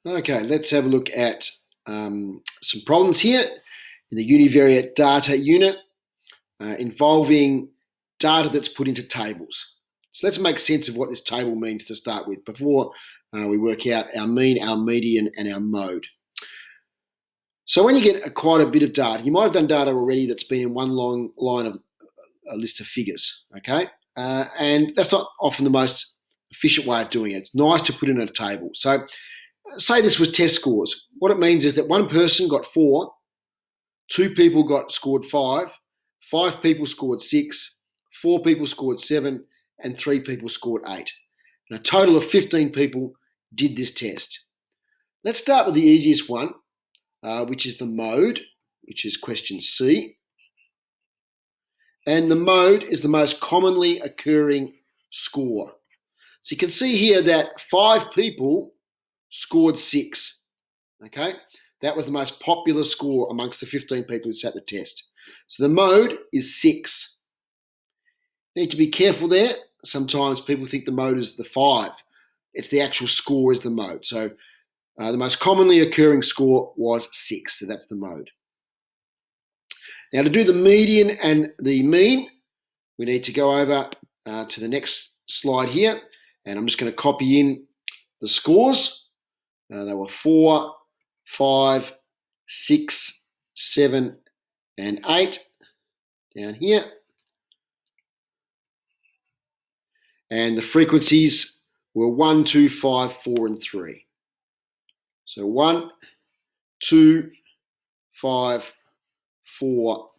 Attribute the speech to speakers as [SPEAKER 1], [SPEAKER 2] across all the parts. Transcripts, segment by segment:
[SPEAKER 1] Okay, let's have a look at some problems here in the Univariate data unit involving data that's put into tables. So let's make sense of what this table means to start with before we work out our mean, our median, and our mode. So when you get quite a bit of data, you might have done data already that's been in one long line of a list of figures, okay? And that's not often the most efficient way of doing it. It's nice to put in a table. So say this was test scores. What it means is that one person got 4, 2 people scored 5, 5 people scored 6, 4 people scored 7, and 3 people scored 8. And a total of 15 people did this test. Let's start with the easiest one, which is the mode, which is question C. And the mode is the most commonly occurring score. So you can see here that 5 people scored 6. Okay, that was the most popular score amongst the 15 people who sat the test. So the mode is 6. You need to be careful there. Sometimes people think the mode is the 5. It's the actual score is the mode. So the most commonly occurring score was 6. So that's the mode. Now to do the median and the mean, we need to go over to the next slide here. And I'm just going to copy in the scores. They were 4, 5, 6, 7, and 8 down here. And the frequencies were 1, 2, 5, 4, and 3. So 1, 2, 5, 4,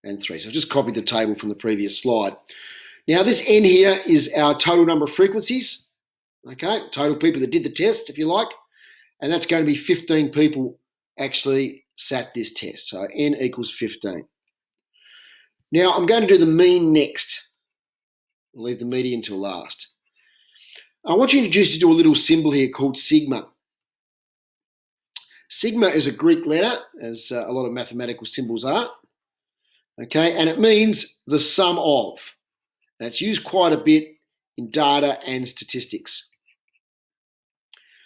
[SPEAKER 1] and 3. So I just copied the table from the previous slide. Now this N here is our total number of frequencies. Okay, total people that did the test, if you like. And that's going to be 15 people actually sat this test. So N equals 15. Now I'm going to do the mean next. I'll leave the median till last. I want you to just do a little symbol here called sigma. Sigma is a Greek letter, as a lot of mathematical symbols are. Okay, and it means the sum of. And it's used quite a bit in data and statistics.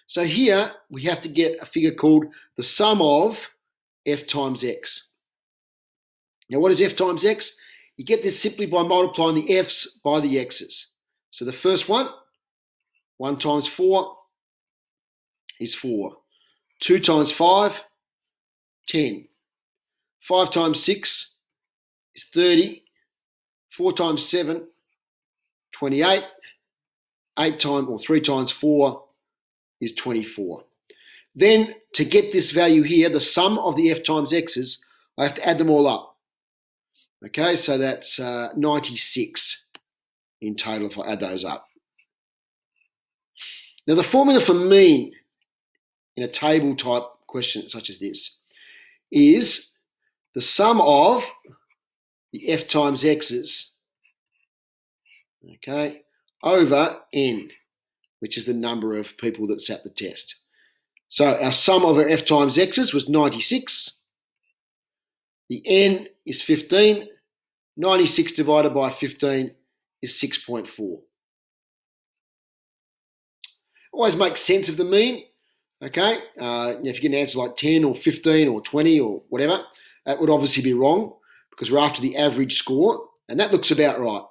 [SPEAKER 1] So here we have to get a figure called the sum of f times x. Now what is f times x? You get this simply by multiplying the f's by the x's. So the first one, 1 times 4 is 4. 2 times 5, 10. 5 times 6 is 30. 4 times 7, 28. 3 times 4 is 24. Then to get this value here, the sum of the f times x's, I have to add them all up. Okay, so that's 96 in total if I add those up. Now the formula for mean in a table type question such as this is the sum of the f times x's, okay, over n, which is the number of people that sat the test. So our sum of our f times x's was 96. The n is 15. 96 divided by 15 is 6.4. Always make sense of the mean, okay? If you get an answer like 10 or 15 or 20 or whatever, that would obviously be wrong because we're after the average score, and that looks about right,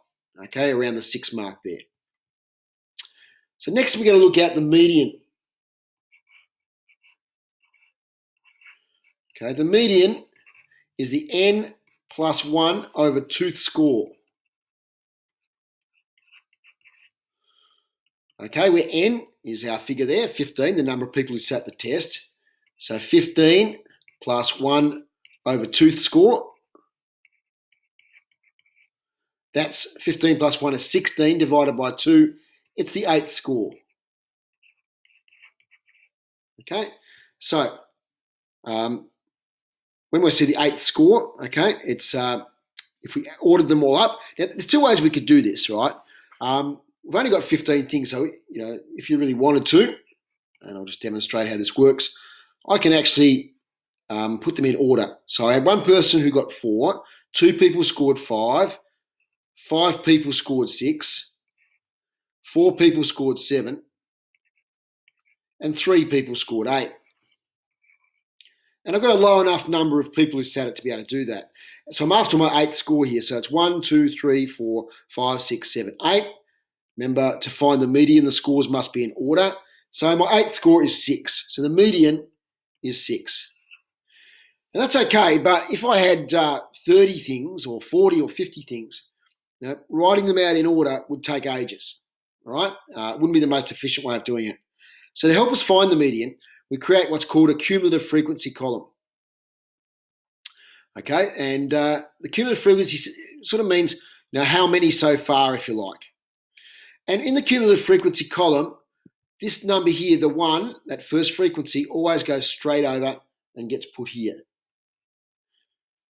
[SPEAKER 1] okay, around the 6 mark there. So next we're going to look at the median. Okay, the median is the n plus 1 over tooth score. Okay, where n is our figure there, 15, the number of people who sat the test. So 15 plus 1 over tooth score. That's 15 plus 1 is 16 divided by 2. It's the 8th score. Okay, so when we see the 8th score, okay, it's if we ordered them all up. Now, there's 2 ways we could do this, right? We've only got 15 things, so if you really wanted to, and I'll just demonstrate how this works, I can actually put them in order. So I had one person who got 4, 2 people scored 5, 5 people scored 6, 4 people scored 7, and 3 people scored 8. And I've got a low enough number of people who sat it to be able to do that. So I'm after my 8th score here. So it's 1, 2, 3, 4, 5, 6, 7, 8. Remember, to find the median, the scores must be in order. So my 8th score is 6. So the median is 6. And that's okay, but if I had 30 things or 40 or 50 things, writing them out in order would take ages, all right? It wouldn't be the most efficient way of doing it. So to help us find the median, we create what's called a cumulative frequency column. Okay, and the cumulative frequency sort of means how many so far, if you like. And in the cumulative frequency column, this number here, the 1, that first frequency, always goes straight over and gets put here.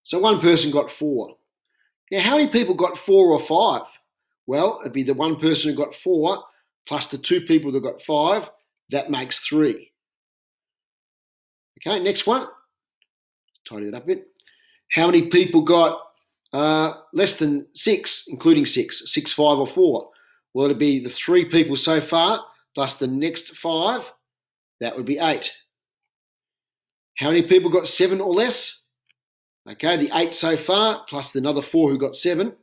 [SPEAKER 1] So one person got 4. Now, how many people got 4 or 5? Well, it'd be the one person who got 4 plus the 2 people that got 5. That makes 3. Okay, next one. Tidy that up a bit. How many people got less than 6, including 6, 6, 5 or 4? Well, it'd be the 3 people so far plus the next 5. That would be 8. How many people got 7 or less? Okay, the 8 so far plus another 4 who got 7.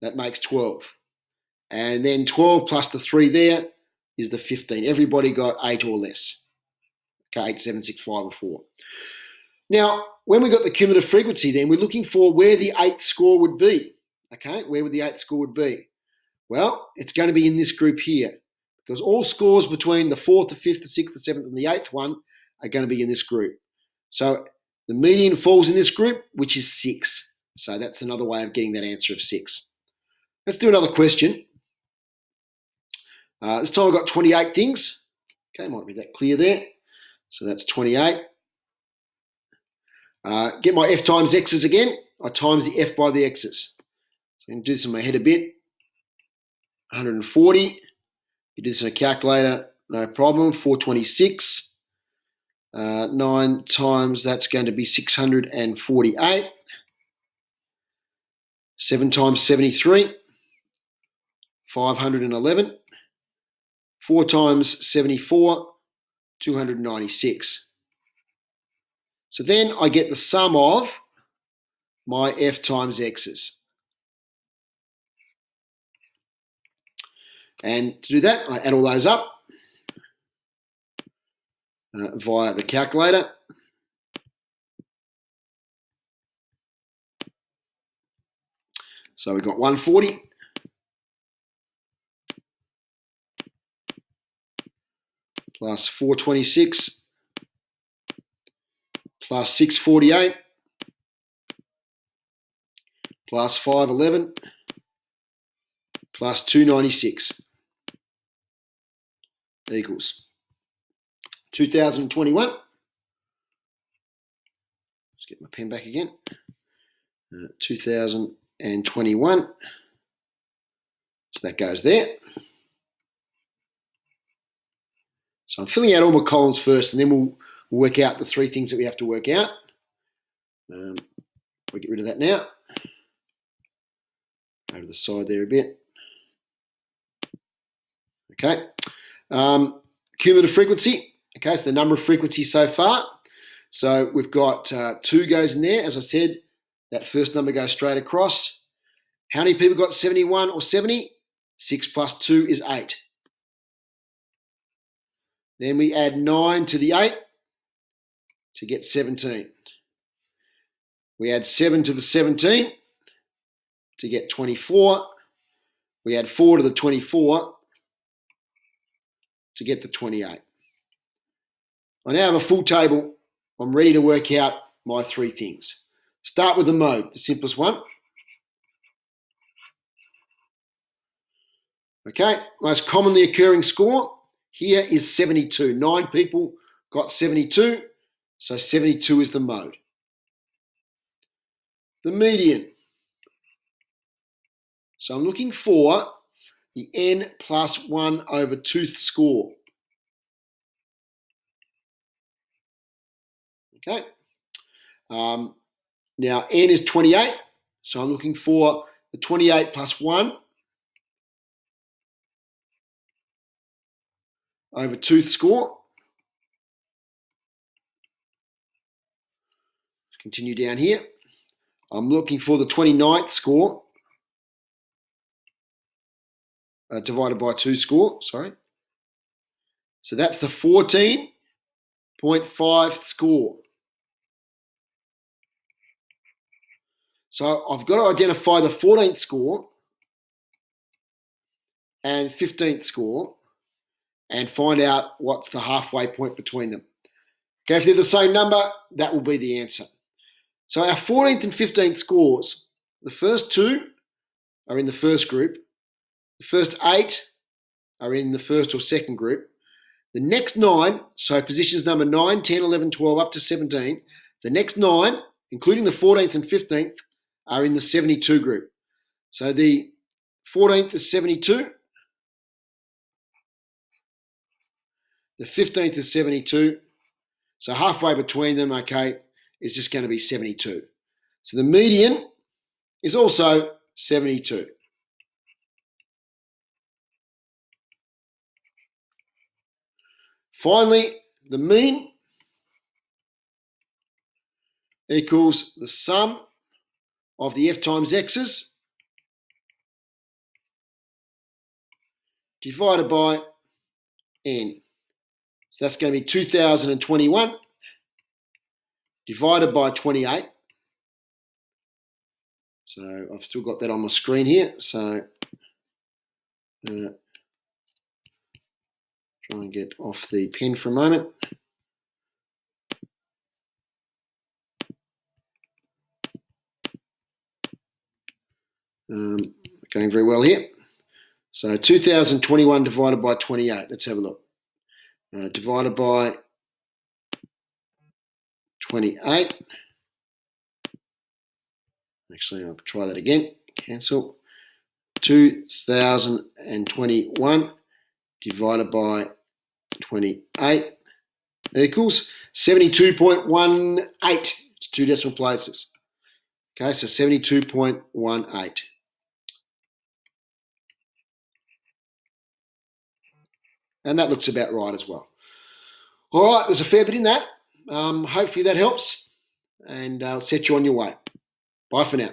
[SPEAKER 1] That makes 12. And then 12 plus the 3 there is the 15. Everybody got 8 or less. Okay, 8, 7, 6, 5 or 4. Now, when we got the cumulative frequency then, we're looking for where the 8th score would be. Okay, where would the 8th score would be? Well, it's going to be in this group here because all scores between the 4th, the 5th, the 6th, the 7th and the 8th one are going to be in this group. So the median falls in this group, which is 6. So that's another way of getting that answer of 6. Let's do another question. This time I've got 28 things. Okay, might be that clear there. So that's 28. Get my F times X's again. I times the F by the X's. So I'm going to do this in my head a bit. 140. You do this in a calculator, no problem. 426. 9 times, that's going to be 648. 7 times 73. 511. 4 times 74. 296. So then I get the sum of my F times X's. And to do that, I add all those up via the calculator. So we've got 140 plus 426 plus 648 plus 511 plus 296 equals 2021. Let's get my pen back again. 2021. So that goes there. So I'm filling out all my columns first, and then we'll work out the 3 things that we have to work out. We'll get rid of that now. Over to the side there a bit. Okay. Cumulative frequency. Okay, so the number of frequencies so far. So we've got 2 goes in there. As I said, that first number goes straight across. How many people got 71 or 70? 6 plus 2 is 8. Then we add 9 to the 8 to get 17. We add 7 to the 17 to get 24. We add 4 to the 24 to get the 28. I now have a full table. I'm ready to work out my 3 things. Start with the mode, the simplest one. Okay, most commonly occurring score here is 72. 9 people got 72, so 72 is the mode. The median. So I'm looking for the n plus 1 over 2th score. Okay. Now n is 28, so I'm looking for the 28 plus 1 over tooth score. Continue down here. I'm looking for the 29th score divided by 2 score, sorry. So that's the 14.5 score. So I've got to identify the 14th score and 15th score and find out what's the halfway point between them. Okay, if they're the same number, that will be the answer. So our 14th and 15th scores, the first 2 are in the first group. The first 8 are in the first or second group. The next 9, so positions number 9, 10, 11, 12 up to 17, the next 9, including the 14th and 15th, are in the 72 group. So the 14th is 72, the 15th is 72, so halfway between them, okay, is just going to be 72. So the median is also 72. Finally, the mean equals the sum of the f times x's divided by n. So that's going to be 2021 divided by 28. So I've still got that on my screen here. So try and get off the pen for a moment. Going very well here. So 2021 divided by 28. Let's have a look. Divided by 28. Actually, I'll try that again. Cancel. 2021 divided by 28 equals 72.18. It's 2 decimal places. Okay, so 72.18. And that looks about right as well. All right, there's a fair bit in that. Hopefully that helps, and I'll set you on your way. Bye for now.